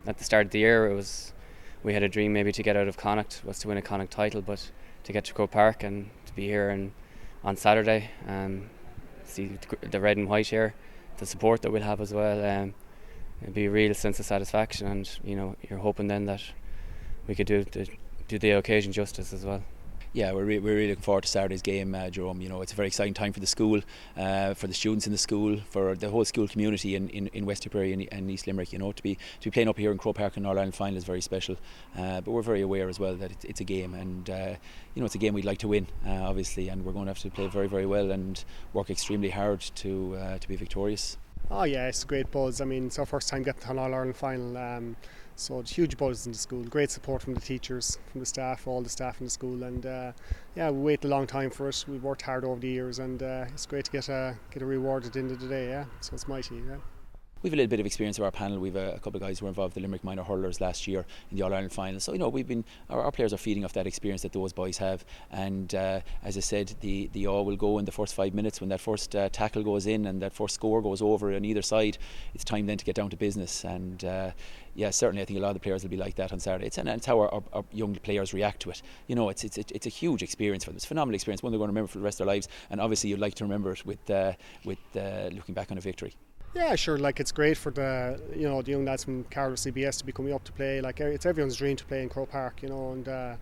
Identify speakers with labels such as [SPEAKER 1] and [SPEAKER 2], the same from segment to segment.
[SPEAKER 1] at the start of the year, we had a dream maybe to get out of Connacht, was to win a Connacht title, but to get to Croke Park and to be here on Saturday, see the red and white here, the support that we'll have as well, it'll be a real sense of satisfaction, and you're hoping then that we could do the occasion justice as well.
[SPEAKER 2] Yeah, we're really looking forward to Saturday's game, Jerome. It's a very exciting time for the school, for the students in the school, for the whole school community in West Tipperary and East Limerick. To be playing up here in Croke Park in All-Ireland Final is very special. But we're very aware as well that it's a game, and it's a game we'd like to win, obviously, and we're going to have to play very, very well and work extremely hard to be victorious.
[SPEAKER 3] Oh yeah, it's a great buzz. I mean, it's our first time getting to an All-Ireland Final. So it's huge buzz in the school, great support from the teachers, from the staff, all the staff in the school, and we waited a long time for it. We've worked hard over the years, and it's great to get a reward at the end of the day. Yeah, so it's mighty. Yeah.
[SPEAKER 2] We've a little bit of experience of our panel. We've a couple of guys who were involved in the Limerick minor hurlers last year in the All-Ireland Final. So our players are feeding off that experience that those boys have. And as I said, the all will go in the first 5 minutes when that first tackle goes in and that first score goes over on either side. It's time then to get down to business. And certainly I think a lot of the players will be like that on Saturday. It's how our young players react to it. It's a huge experience for them. It's a phenomenal experience, one they're going to remember for the rest of their lives. And obviously you'd like to remember it with looking back on a victory.
[SPEAKER 3] Yeah, sure. It's great for the young lads from Carlow CBS to be coming up to play. It's everyone's dream to play in Croke Park, and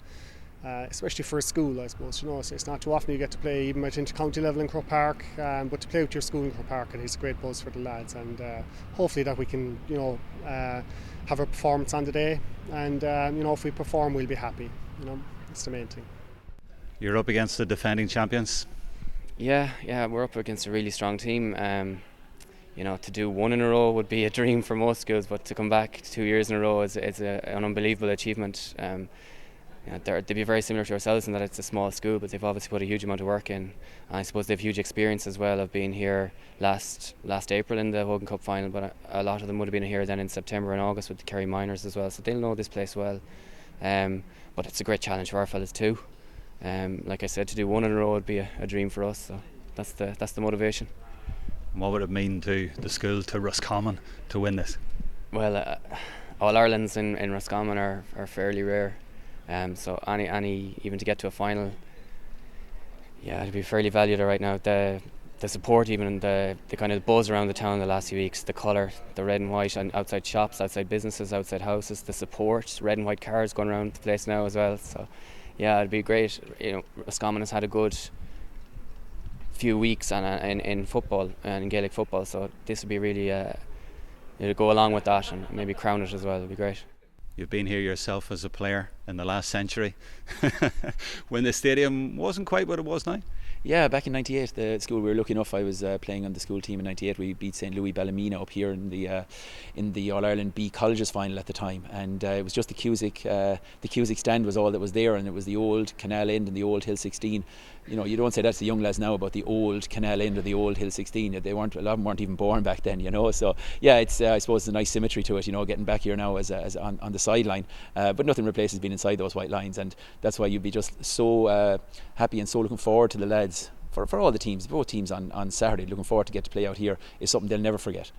[SPEAKER 3] especially for a school, I suppose. It's not too often you get to play even at intercounty level in Croke Park, but to play with your school in Croke Park, it's a great buzz for the lads, and hopefully that we can, have a performance on the day, and if we perform, we'll be happy. It's the main thing.
[SPEAKER 4] You're up against the defending champions.
[SPEAKER 1] Yeah, we're up against a really strong team. To do one in a row would be a dream for most schools, but to come back 2 years in a row is an unbelievable achievement. They'd be very similar to ourselves in that it's a small school, but they've obviously put a huge amount of work in. And I suppose they've huge experience as well of being here last April in the Hogan Cup Final, but a lot of them would have been here then in September and August with the Kerry Miners as well, so they'll know this place well. But it's a great challenge for our fellas too. Like I said, to do one in a row would be a dream for us, so that's the motivation.
[SPEAKER 4] What would it mean to the school, to Roscommon, to win this?
[SPEAKER 1] Well, All-Irelands in Roscommon are fairly rare, so any even to get to a final, it'd be fairly valued right now. The support, even the kind of buzz around the town the last few weeks, the colour, the red and white, and outside shops, outside businesses, outside houses, the support, red and white cars going around the place now as well. So it'd be great. Roscommon has had a good few weeks in football and in Gaelic football, so this would be really it'll go along with that and maybe crown it as well. It'd be great.
[SPEAKER 4] You've been here yourself as a player in the last century when the stadium wasn't quite what it was now.
[SPEAKER 2] Yeah, back in '98, the school we were lucky enough. I was playing on the school team in '98. We beat St Louis Ballymena up here in the All Ireland B Colleges final at the time, and it was just the Cusack stand was all that was there, and it was the old Canal End and the old Hill 16. You don't say that to the young lads now about the old Canal End or the old Hill 16. A lot of them weren't even born back then. So it's I suppose it's a nice symmetry to it. Getting back here now as on the sideline, but nothing replaces being inside those white lines, and that's why you'd be just so happy and so looking forward to the lads. For all the teams, both teams on Saturday, looking forward to get to play out here is something they'll never forget.